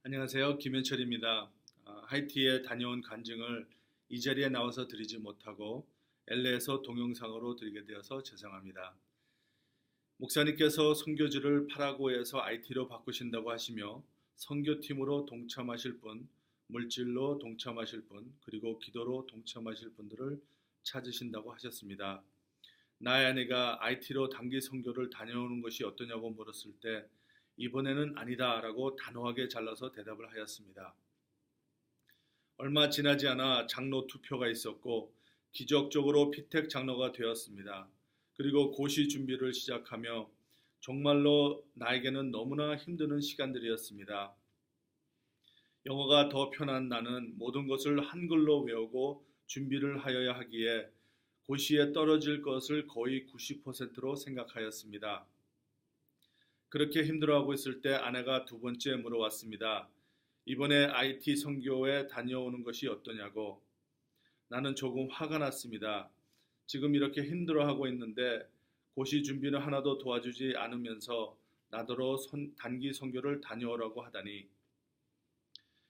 안녕하세요. 김현철입니다. 하이티에 다녀온 간증을 이 자리에 나와서 드리지 못하고 LA에서 동영상으로 드리게 되어서 죄송합니다. 목사님께서 선교지를 파라과이에서 IT로 바꾸신다고 하시며 선교팀으로 동참하실 분, 물질로 동참하실 분, 그리고 기도로 동참하실 분들을 찾으신다고 하셨습니다. 나의 아내가 IT로 단기 선교를 다녀오는 것이 어떠냐고 물었을 때 이번에는 아니다라고 단호하게 잘라서 대답을 하였습니다. 얼마 지나지 않아 장로 투표가 있었고 기적적으로 피택 장로가 되었습니다. 그리고 고시 준비를 시작하며 정말로 나에게는 너무나 힘드는 시간들이었습니다. 영어가 더 편한 나는 모든 것을 한글로 외우고 준비를 하여야 하기에 고시에 떨어질 것을 거의 90%로 생각하였습니다. 그렇게 힘들어하고 있을 때 아내가 두 번째 물어왔습니다. 이번에 IT 선교에 다녀오는 것이 어떠냐고. 나는 조금 화가 났습니다. 지금 이렇게 힘들어하고 있는데 고시 준비는 하나도 도와주지 않으면서 나더러 단기 선교를 다녀오라고 하다니.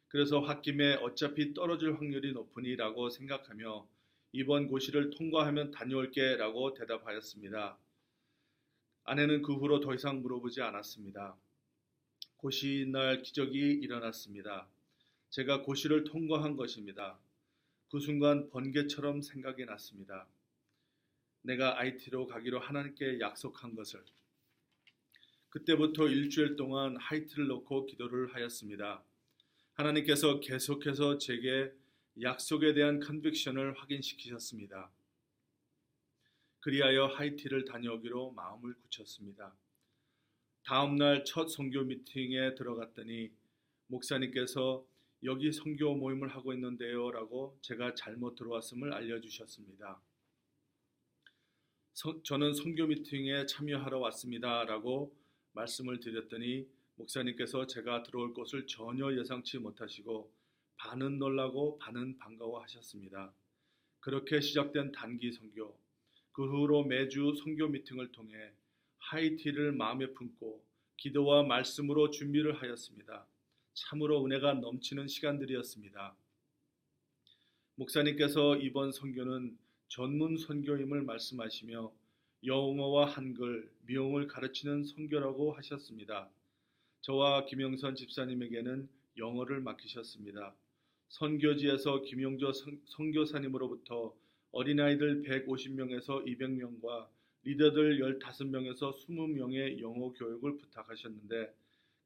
그래서 홧김에 어차피 떨어질 확률이 높으니라고 생각하며 이번 고시를 통과하면 다녀올게 라고 대답하였습니다. 아내는 그 후로 더 이상 물어보지 않았습니다. 고시 날 기적이 일어났습니다. 제가 고시를 통과한 것입니다. 그 순간 번개처럼 생각이 났습니다. 내가 IT로 가기로 하나님께 약속한 것을. 그때부터 일주일 동안 하이트를 놓고 기도를 하였습니다. 하나님께서 계속해서 제게 약속에 대한 컨빅션을 확인시키셨습니다. 그리하여 하이티를 다녀오기로 마음을 굳혔습니다. 다음 날 첫 선교 미팅에 들어갔더니 목사님께서 여기 선교 모임을 하고 있는데요 라고 제가 잘못 들어왔음을 알려주셨습니다. 저는 선교 미팅에 참여하러 왔습니다 라고 말씀을 드렸더니 목사님께서 제가 들어올 것을 전혀 예상치 못하시고 반은 놀라고 반은 반가워하셨습니다. 그렇게 시작된 단기 선교, 그 후로 매주 선교 미팅을 통해 하이티를 마음에 품고 기도와 말씀으로 준비를 하였습니다. 참으로 은혜가 넘치는 시간들이었습니다. 목사님께서 이번 선교는 전문 선교임을 말씀하시며 영어와 한글, 미용을 가르치는 선교라고 하셨습니다. 저와 김영선 집사님에게는 영어를 맡기셨습니다. 선교지에서 김용조 선교사님으로부터 어린아이들 150명에서 200명과 리더들 15명에서 20명의 영어 교육을 부탁하셨는데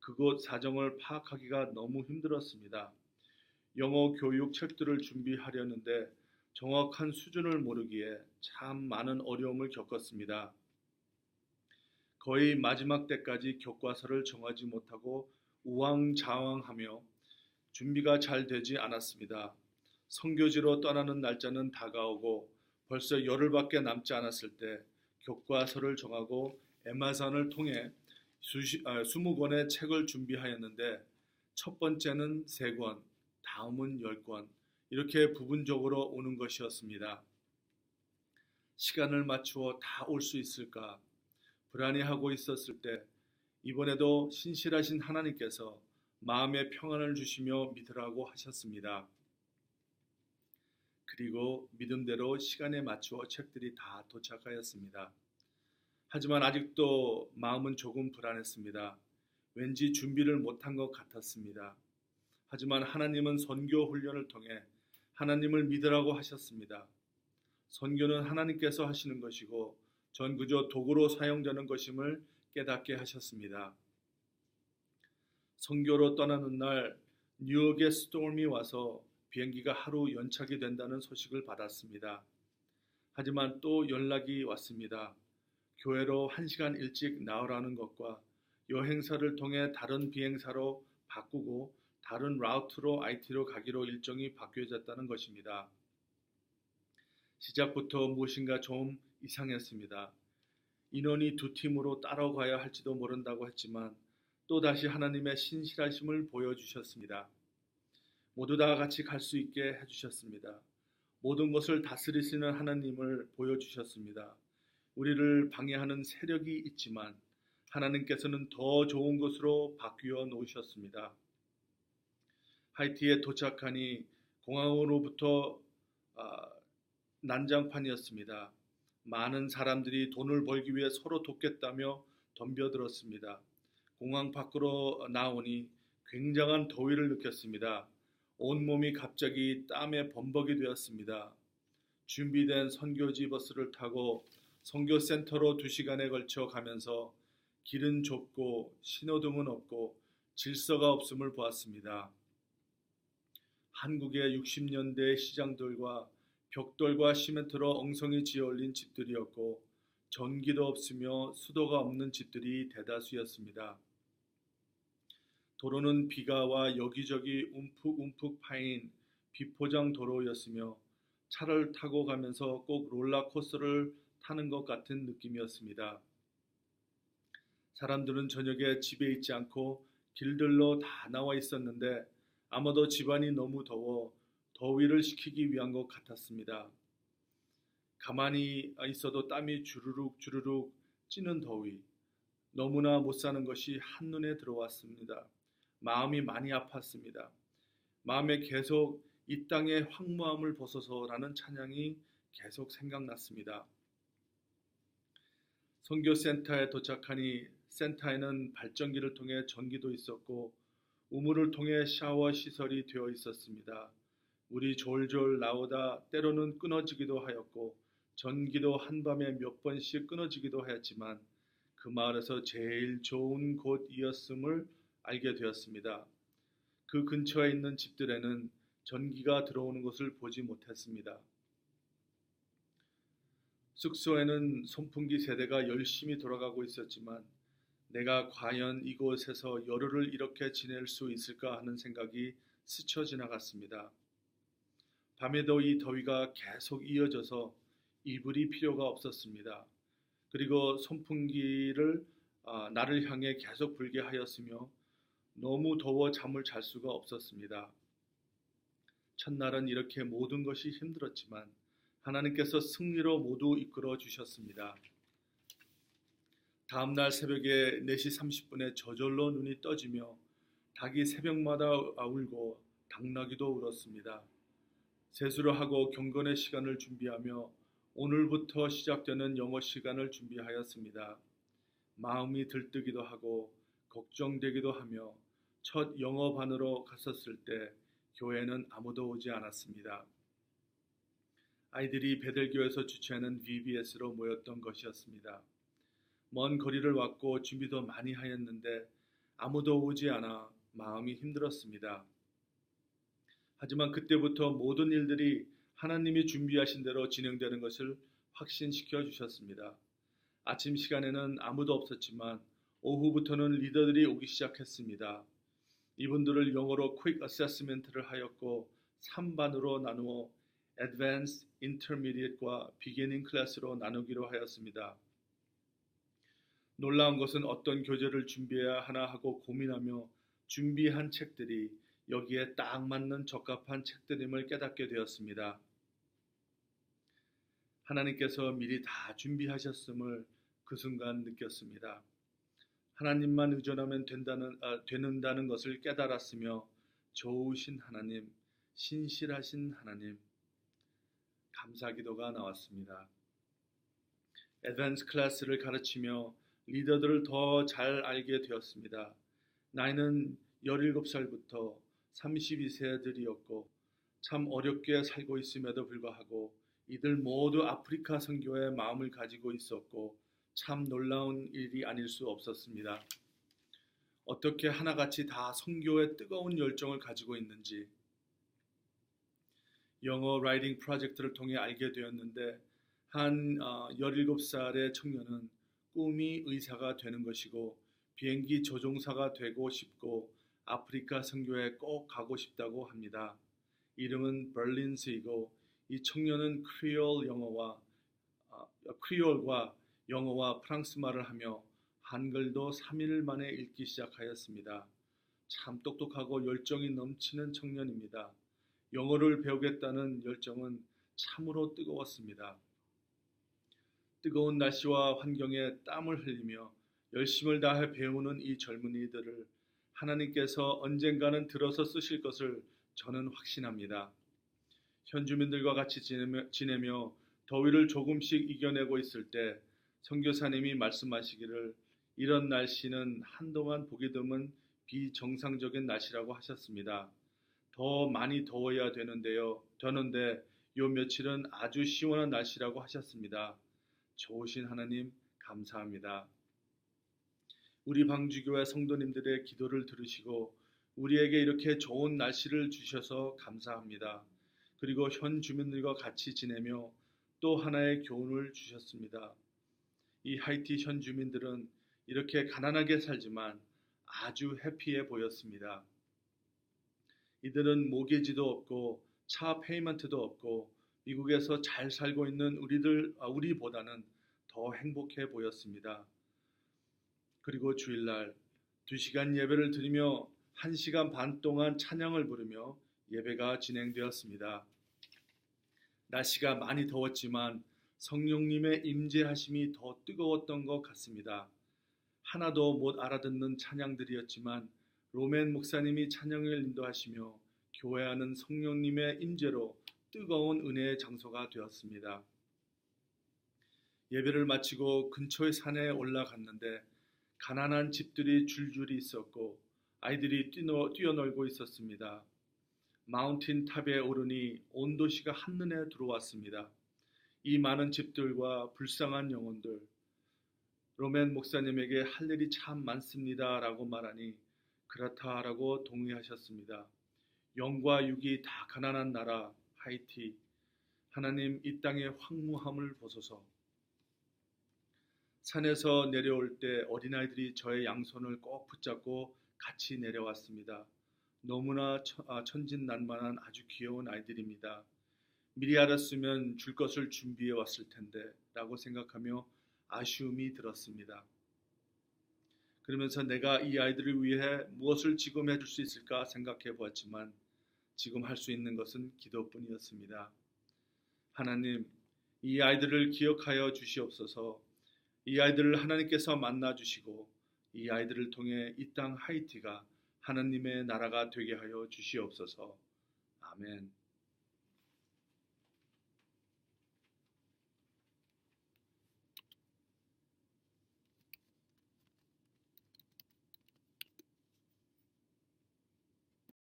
그곳 사정을 파악하기가 너무 힘들었습니다. 영어 교육 책들을 준비하려는데 정확한 수준을 모르기에 참 많은 어려움을 겪었습니다. 거의 마지막 때까지 교과서를 정하지 못하고 우왕좌왕하며 준비가 잘 되지 않았습니다. 선교지로 떠나는 날짜는 다가오고 벌써 열흘밖에 남지 않았을 때 교과서를 정하고 에마산을 통해 20권의 책을 준비하였는데 첫 번째는 3권, 다음은 10권 이렇게 부분적으로 오는 것이었습니다. 시간을 맞추어 다 올 수 있을까 불안해하고 있었을 때 이번에도 신실하신 하나님께서 마음의 평안을 주시며 믿으라고 하셨습니다. 그리고 믿음대로 시간에 맞추어 책들이 다 도착하였습니다. 하지만 아직도 마음은 조금 불안했습니다. 왠지 준비를 못한 것 같았습니다. 하지만 하나님은 선교 훈련을 통해 하나님을 믿으라고 하셨습니다. 선교는 하나님께서 하시는 것이고 전 그저 도구로 사용되는 것임을 깨닫게 하셨습니다. 선교로 떠나는 날 뉴욕에 스톰이 와서 비행기가 하루 연착이 된다는 소식을 받았습니다. 하지만 또 연락이 왔습니다. 교회로 1시간 일찍 나오라는 것과 여행사를 통해 다른 비행사로 바꾸고 다른 라우트로 IT로 가기로 일정이 바뀌어졌다는 것입니다. 시작부터 무엇인가 좀 이상했습니다. 인원이 2팀으로 따라가야 할지도 모른다고 했지만 또다시 하나님의 신실하심을 보여주셨습니다. 모두 다 같이 갈 수 있게 해주셨습니다. 모든 것을 다스리시는 하나님을 보여주셨습니다. 우리를 방해하는 세력이 있지만 하나님께서는 더 좋은 것으로 바뀌어 놓으셨습니다. 하이티에 도착하니 공항으로부터 아, 난장판이었습니다. 많은 사람들이 돈을 벌기 위해 서로 돕겠다며 덤벼들었습니다. 공항 밖으로 나오니 굉장한 더위를 느꼈습니다. 온몸이 갑자기 땀에 범벅이 되었습니다. 준비된 선교지 버스를 타고 선교센터로 2시간에 걸쳐 가면서 길은 좁고 신호등은 없고 질서가 없음을 보았습니다. 한국의 60년대 시장들과 벽돌과 시멘트로 엉성이 지어올린 집들이었고 전기도 없으며 수도가 없는 집들이 대다수였습니다. 도로는 비가 와 여기저기 움푹움푹 파인 비포장 도로였으며 차를 타고 가면서 꼭 롤러코스터를 타는 것 같은 느낌이었습니다. 사람들은 저녁에 집에 있지 않고 길들로 다 나와 있었는데 아마도 집안이 너무 더워 더위를 식히기 위한 것 같았습니다. 가만히 있어도 땀이 주르륵 주르륵 찌는 더위. 너무나 못 사는 것이 한눈에 들어왔습니다. 마음이 많이 아팠습니다. 마음에 계속 이 땅의 황무함을 벗어서라는 찬양이 계속 생각났습니다. 선교센터에 도착하니 센터에는 발전기를 통해 전기도 있었고 우물을 통해 샤워 시설이 되어 있었습니다. 물이 졸졸 나오다 때로는 끊어지기도 하였고 전기도 한밤에 몇 번씩 끊어지기도 하였지만 그 마을에서 제일 좋은 곳이었음을 알게 되었습니다. 그 근처에 있는 집들에는 전기가 들어오는 것을 보지 못했습니다. 숙소에는 선풍기 세대가 열심히 돌아가고 있었지만 내가 과연 이곳에서 열흘을 이렇게 지낼 수 있을까 하는 생각이 스쳐 지나갔습니다. 밤에도 이 더위가 계속 이어져서 이불이 필요가 없었습니다. 그리고 선풍기를 나를 향해 계속 불게 하였으며 너무 더워 잠을 잘 수가 없었습니다. 첫날은 이렇게 모든 것이 힘들었지만 하나님께서 승리로 모두 이끌어 주셨습니다. 다음날 새벽에 4시 30분에 저절로 눈이 떠지며 닭이 새벽마다 울고 당나귀도 울었습니다. 세수를 하고 경건의 시간을 준비하며 오늘부터 시작되는 영어 시간을 준비하였습니다. 마음이 들뜨기도 하고 걱정되기도 하며 첫 영어반으로 갔었을 때 교회는 아무도 오지 않았습니다. 아이들이 베델교에서 주최하는 VBS로 모였던 것이었습니다. 먼 거리를 왔고 준비도 많이 하였는데 아무도 오지 않아 마음이 힘들었습니다. 하지만 그때부터 모든 일들이 하나님이 준비하신 대로 진행되는 것을 확신시켜 주셨습니다. 아침 시간에는 아무도 없었지만 오후부터는 리더들이 오기 시작했습니다. 이분들을 영어로 Quick Assessment를 하였고 3반으로 나누어 Advanced, Intermediate과 Beginning Class로 나누기로 하였습니다. 놀라운 것은 어떤 교재를 준비해야 하나 하고 고민하며 준비한 책들이 여기에 딱 맞는 적합한 책들임을 깨닫게 되었습니다. 하나님께서 미리 다 준비하셨음을 그 순간 느꼈습니다. 하나님만 의존하면 되는다는 것을 깨달았으며 좋으신 하나님, 신실하신 하나님, 감사기도가 나왔습니다. 애드밴스 클래스를 가르치며 리더들을 더 잘 알게 되었습니다. 나이는 17살부터 32세들이었고 참 어렵게 살고 있음에도 불구하고 이들 모두 아프리카 선교에 마음을 가지고 있었고 참 놀라운 일이 아닐 수 없었습니다. 어떻게 하나같이 다 선교에 뜨거운 열정을 가지고 있는지 영어 라이팅 프로젝트를 통해 알게 되었는데 한 17살의 청년은 꿈이 의사가 되는 것이고 비행기 조종사가 되고 싶고 아프리카 선교에 꼭 가고 싶다고 합니다. 이름은 벌린스이고 이 청년은 크리올과 영어와 프랑스말을 하며 한글도 3일 만에 읽기 시작하였습니다. 참 똑똑하고 열정이 넘치는 청년입니다. 영어를 배우겠다는 열정은 참으로 뜨거웠습니다. 뜨거운 날씨와 환경에 땀을 흘리며 열심을 다해 배우는 이 젊은이들을 하나님께서 언젠가는 들어서 쓰실 것을 저는 확신합니다. 현 주민들과 같이 지내며 더위를 조금씩 이겨내고 있을 때 선교사님이 말씀하시기를 이런 날씨는 한동안 보기 드문 비정상적인 날씨라고 하셨습니다. 더 많이 더워야 되는데 요 며칠은 아주 시원한 날씨라고 하셨습니다. 좋으신 하나님 감사합니다. 우리 방주교회 성도님들의 기도를 들으시고 우리에게 이렇게 좋은 날씨를 주셔서 감사합니다. 그리고 현 주민들과 같이 지내며 또 하나의 교훈을 주셨습니다. 이 하이티 현 주민들은 이렇게 가난하게 살지만 아주 해피해 보였습니다. 이들은 모기지도 없고 차 페이먼트도 없고 미국에서 잘 살고 있는 우리보다는 더 행복해 보였습니다. 그리고 주일날 2시간 예배를 드리며 1시간 반 동안 찬양을 부르며 예배가 진행되었습니다. 날씨가 많이 더웠지만 성령님의 임재하심이 더 뜨거웠던 것 같습니다. 하나도 못 알아듣는 찬양들이었지만 로맨 목사님이 찬양을 인도하시며 교회하는 성령님의 임재로 뜨거운 은혜의 장소가 되었습니다. 예배를 마치고 근처의 산에 올라갔는데 가난한 집들이 줄줄이 있었고 아이들이 뛰어놀고 있었습니다. 마운틴 탑에 오르니 온 도시가 한눈에 들어왔습니다. 이 많은 집들과 불쌍한 영혼들, 로맨 목사님에게 할 일이 참 많습니다 라고 말하니 그렇다라고 동의하셨습니다. 영과 육이 다 가난한 나라 하이티, 하나님 이 땅의 황무함을 보소서. 산에서 내려올 때 어린아이들이 저의 양손을 꼭 붙잡고 같이 내려왔습니다. 너무나 천진난만한 아주 귀여운 아이들입니다. 미리 알았으면 줄 것을 준비해 왔을 텐데 라고 생각하며 아쉬움이 들었습니다. 그러면서 내가 이 아이들을 위해 무엇을 지금 해줄 수 있을까 생각해 보았지만 지금 할 수 있는 것은 기도뿐이었습니다. 하나님, 이 아이들을 기억하여 주시옵소서. 이 아이들을 하나님께서 만나 주시고 이 아이들을 통해 이 땅 하이티가 하나님의 나라가 되게 하여 주시옵소서. 아멘.